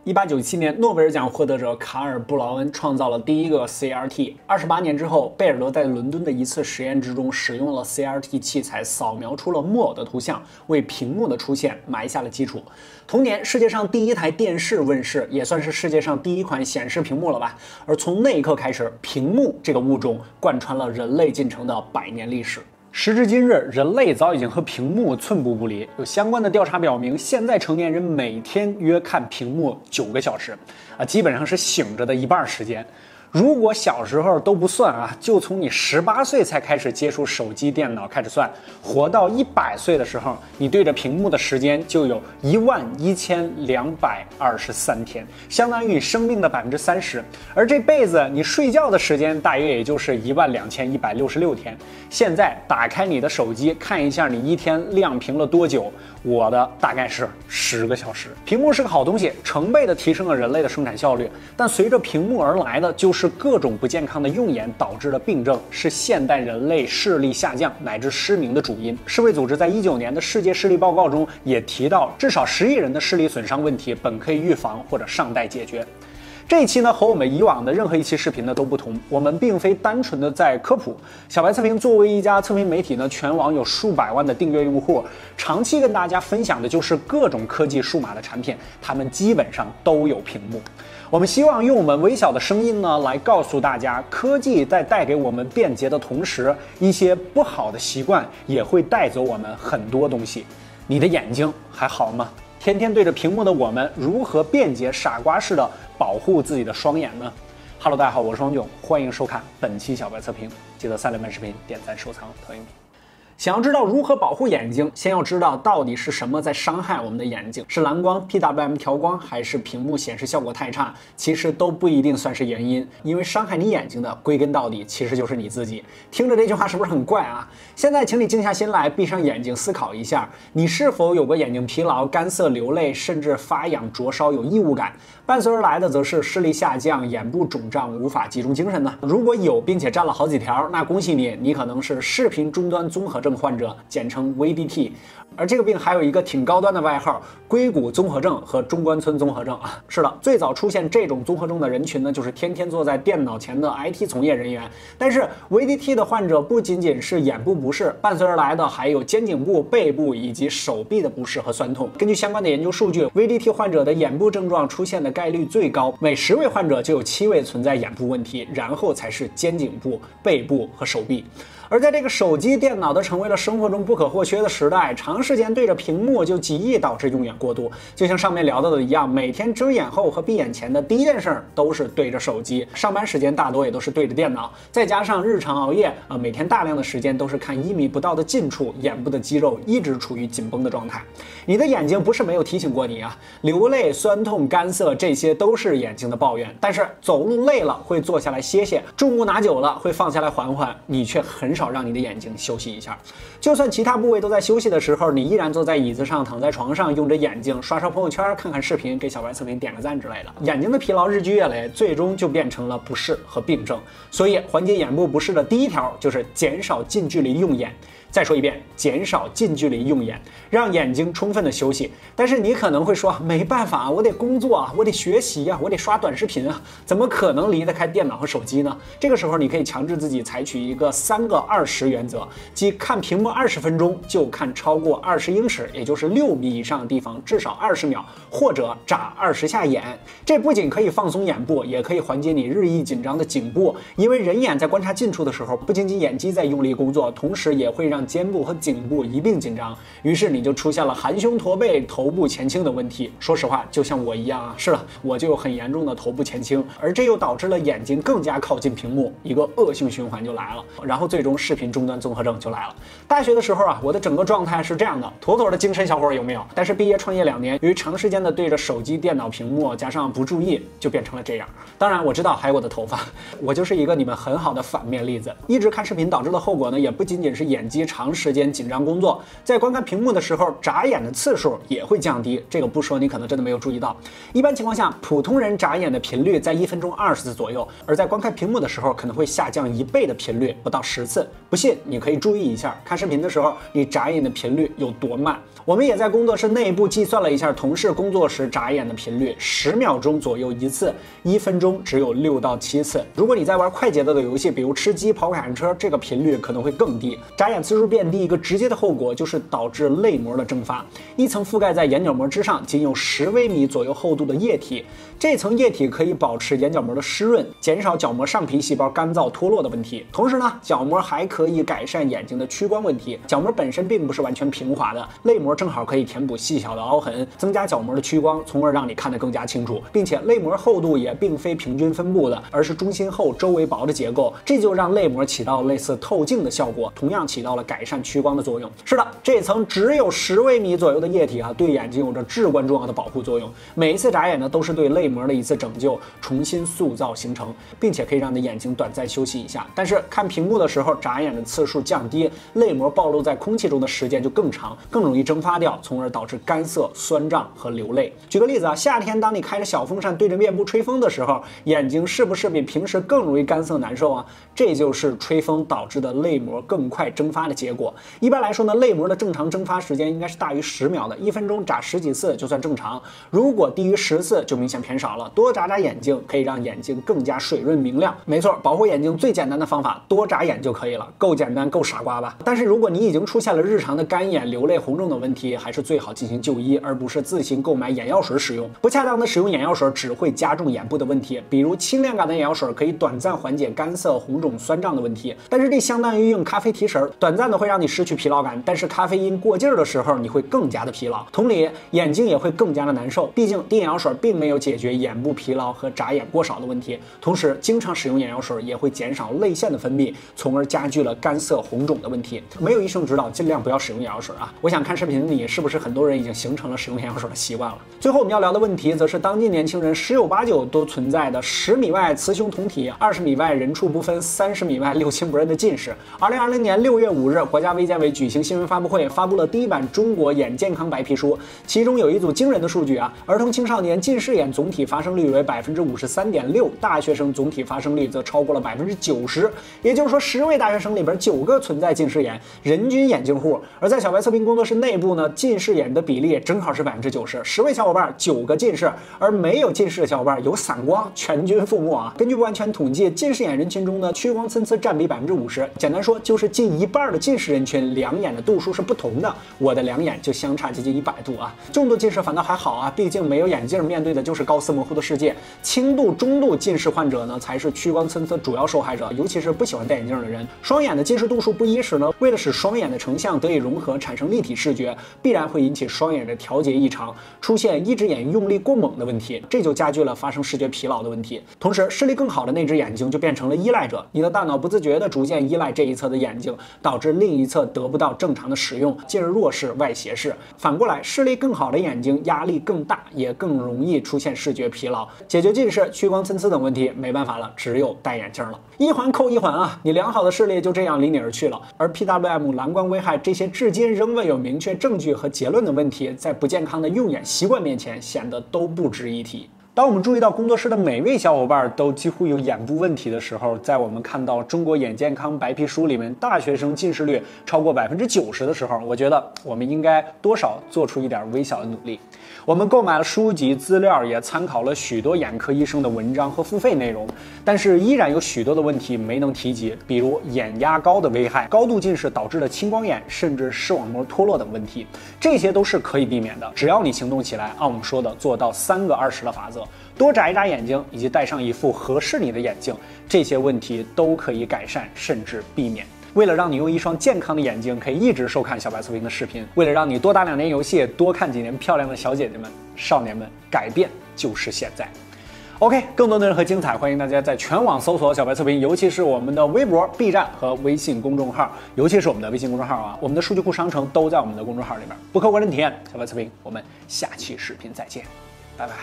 1897年，诺贝尔奖获得者卡尔·布劳恩创造了第一个 CRT。28年之后，贝尔德在伦敦的一次实验之中，使用了 CRT 器材扫描出了木偶的图像，为屏幕的出现埋下了基础。同年，世界上第一台电视问世，也算是世界上第一款显示屏幕了吧？而从那一刻开始，屏幕这个物种贯穿了人类进程的100年历史。时至今日，人类早已经和屏幕寸步不离。有相关的调查表明，现在成年人每天约看屏幕9个小时，基本上是醒着的一半时间。如果小时候都不算啊，就从你18岁才开始接触手机、电脑开始算，活到100岁的时候，你对着屏幕的时间就有11223天，相当于你生命的30%。而这辈子你睡觉的时间大约也就是12166天。现在打开你的手机看一下，你一天亮屏了多久？我的大概是10个小时。屏幕是个好东西，成倍的提升了人类的生产效率，但随着屏幕而来的就是各种不健康的用眼导致的病症，是现代人类视力下降乃至失明的主因。世卫组织在19年的世界视力报告中也提到，至少10亿人的视力损伤问题本可以预防或者尚待解决。这一期呢和我们以往的任何一期视频呢都不同，我们并非单纯的在科普。小白测评作为一家测评媒体呢，全网有数百万的订阅用户，长期跟大家分享的就是各种科技数码的产品，它们基本上都有屏幕。我们希望用我们微小的声音呢，来告诉大家，科技在带给我们便捷的同时，一些不好的习惯也会带走我们很多东西。你的眼睛还好吗？天天对着屏幕的我们，如何便捷傻瓜式的保护自己的双眼呢？ Hello， 大家好，我是双囧，欢迎收看本期小白测评。记得3连半视频点赞、收藏、投影。想要知道如何保护眼睛，先要知道到底是什么在伤害我们的眼睛，是蓝光、PWM 调光，还是屏幕显示效果太差？其实都不一定算是原因，因为伤害你眼睛的，归根到底其实就是你自己。听着这句话是不是很怪啊？现在请你静下心来，闭上眼睛思考一下，你是否有过眼睛疲劳、干涩、流泪，甚至发痒、灼烧、有异物感？伴随而来的则是视力下降、眼部肿胀、无法集中精神呢？如果有，并且占了好几条，那恭喜你，你可能是视频终端综合症患者，简称 VDT。而这个病还有一个挺高端的外号——硅谷综合症和中关村综合症啊。是的，最早出现这种综合症的人群呢，就是天天坐在电脑前的 IT 从业人员。但是 VDT 的患者不仅仅是眼部不适，伴随而来的还有肩颈部、背部以及手臂的不适和酸痛。根据相关的研究数据 ，VDT 患者的眼部症状出现的概率最高，每10位患者就有7位存在眼部问题，然后才是肩颈部、背部和手臂。而在这个手机、电脑都成为了生活中不可或缺的时代，长时间对着屏幕就极易导致用眼过度。就像上面聊到的一样，每天睁眼后和闭眼前的第一件事都是对着手机，上班时间大多也都是对着电脑，再加上日常熬夜每天大量的时间都是看1米不到的近处，眼部的肌肉一直处于紧绷的状态。你的眼睛不是没有提醒过你啊，流泪、酸痛、干涩，这些都是眼睛的抱怨。但是走路累了会坐下来歇歇，重物拿久了会放下来缓缓，你却很少让你的眼睛休息一下。就算其他部位都在休息的时候，你依然坐在椅子上、躺在床上，用着眼睛刷刷朋友圈、看看视频、给小白测评点个赞之类的。眼睛的疲劳日积月累，最终就变成了不适和病症。所以缓解眼部不适的第一条就是减少近距离用眼。再说一遍，减少近距离用眼，让眼睛充分的休息。但是你可能会说，没办法，我得工作啊，我得学习啊，我得刷短视频啊，怎么可能离得开电脑和手机呢？这个时候你可以强制自己采取一个3个20原则，即看屏幕20分钟就看超过20英尺，也就是6米以上的地方至少20秒，或者眨20下眼。这不仅可以放松眼部，也可以缓解你日益紧张的颈部，因为人眼在观察近处的时候，不仅仅眼肌在用力工作，同时也会让肩部和颈部一并紧张，于是你就出现了含胸驼背、头部前倾的问题。说实话，就像我一样啊，是的，我就有很严重的头部前倾，而这又导致了眼睛更加靠近屏幕，一个恶性循环就来了，然后最终视频终端综合症就来了。大学的时候啊，我的整个状态是这样的，妥妥的精神小伙有没有？但是毕业创业2年，由于长时间的对着手机、电脑屏幕，加上不注意，就变成了这样。当然我知道还有我的头发，我就是一个你们很好的反面例子。一直看视频导致的后果呢，也不仅仅是眼肌长时间紧张工作，在观看屏幕的时候，眨眼的次数也会降低。这个不说，你可能真的没有注意到。一般情况下，普通人眨眼的频率在1分钟20次左右，而在观看屏幕的时候，可能会下降1倍的频率，不到10次。不信，你可以注意一下，看视频的时候，你眨眼的频率有多慢。我们也在工作室内部计算了一下同事工作时眨眼的频率，10秒钟左右一次，1分钟只有6到7次。如果你在玩快节奏的游戏，比如吃鸡、跑卡丁车，这个频率可能会更低。眨眼次数变低，一个直接的后果就是导致泪膜的蒸发。一层覆盖在眼角膜之上，仅有10微米左右厚度的液体，这层液体可以保持眼角膜的湿润，减少角膜上皮细胞干燥脱落的问题。同时呢，角膜还可以改善眼睛的屈光问题。角膜本身并不是完全平滑的，泪膜正好可以填补细小的凹痕，增加角膜的屈光，从而让你看得更加清楚。并且泪膜厚度也并非平均分布的，而是中心厚、周围薄的结构，这就让泪膜起到类似透镜的效果，同样起到了改善屈光的作用。是的，这层只有10微米左右的液体对眼睛有着至关重要的保护作用。每一次眨眼呢，都是对泪膜的一次拯救，重新塑造形成，并且可以让你的眼睛短暂休息一下。但是看屏幕的时候，眨眼的次数降低，泪膜暴露在空气中的时间就更长，更容易蒸发掉，从而导致干涩、酸胀和流泪。举个例子夏天当你开着小风扇对着面部吹风的时候，眼睛是不是比平时更容易干涩难受啊？这就是吹风导致的泪膜更快蒸发的结果。一般来说呢，泪膜的正常蒸发时间应该是大于10秒的，1分钟眨10几次就算正常。如果低于10次就明显偏少了。多眨眨眼睛可以让眼睛更加水润明亮。没错，保护眼睛最简单的方法，多眨眼就可以了。够简单，够傻瓜吧？但是如果你已经出现了日常的干眼、流泪、红肿等问题，还是最好进行就医，而不是自行购买眼药水使用。不恰当的使用眼药水只会加重眼部的问题，比如轻量感的眼药水可以短暂缓解干涩、红肿、酸胀的问题，但是这相当于用咖啡提神，短暂的会让你失去疲劳感，但是咖啡因过劲儿的时候，你会更加的疲劳。同理，眼睛也会更加的难受。毕竟滴眼药水并没有解决眼部疲劳和眨眼过少的问题，同时经常使用眼药水也会减少泪腺的分泌，从而加剧了干涩、红肿的问题。没有医生指导，尽量不要使用眼药水啊！我想看视频的你，是不是很多人已经形成了使用眼药水的习惯了？最后我们要聊的问题，则是当今年轻人十有八九都存在的10米外雌雄同体，20米外人畜不分，30米外六亲不认的近视。2020年6月5日，国家卫健委举行新闻发布会，发布了第一版中国眼健康白皮书，其中有一组惊人的数据啊，儿童青少年近视眼总体发生率为53.6%，大学生总体发生率则超过了90%，也就是说10位大学生里边9个存在近视眼，人均眼镜户。而在小白测评工作室内部呢，近视眼的比例正好是90%，10位小伙伴9个近视，而没有近视的小伙伴有散光，全军覆没啊！根据不完全统计，近视眼人群中呢，屈光参差占比50%，简单说就是近一半的近视人群两眼的度数是不同的，我的两眼就相差接近100度啊！重度近视反倒还好啊，毕竟没有眼镜，面对的就是高斯模糊的世界。轻度、中度近视患者呢，才是屈光参差主要受害者，尤其是不喜欢戴眼镜的人。双眼的近视度数不一时呢，为了使双眼的成像得以融合，产生立体视觉，必然会引起双眼的调节异常，出现一只眼用力过猛的问题，这就加剧了发生视觉疲劳的问题。同时，视力更好的那只眼睛就变成了依赖者，你的大脑不自觉地逐渐依赖这一侧的眼睛，导致另一侧得不到正常的使用，进而弱视、外斜视。反过来，视力更好的眼睛压力更大，也更容易出现视觉疲劳。解决近视、屈光参差等问题没办法了，只有戴眼镜了。一环扣一环啊，你良好的视力就这样离你而去了。而 PWM、蓝光危害这些至今仍未有明确证据和结论的问题，在不健康的用眼习惯面前显得都不值一提。当我们注意到工作室的每位小伙伴都几乎有眼部问题的时候，在我们看到中国眼健康白皮书里面大学生近视率超过90%的时候，我觉得我们应该多少做出一点微小的努力。我们购买了书籍资料，也参考了许多眼科医生的文章和付费内容，但是依然有许多的问题没能提及，比如眼压高的危害、高度近视导致的青光眼，甚至视网膜脱落等问题，这些都是可以避免的，只要你行动起来，按我们说的做到3个20的法则，多眨一眨眼睛，以及戴上一副合适你的眼镜，这些问题都可以改善甚至避免。为了让你用一双健康的眼睛可以一直收看小白测评的视频，为了让你多打2年游戏，多看几年漂亮的小姐姐们、少年们，改变就是现在。OK， 更多内容和精彩，欢迎大家在全网搜索小白测评，尤其是我们的微博、B 站和微信公众号，尤其是我们的微信公众号啊，我们的数据库商城都在我们的公众号里面。不客观的体验，小白测评，我们下期视频再见，拜拜。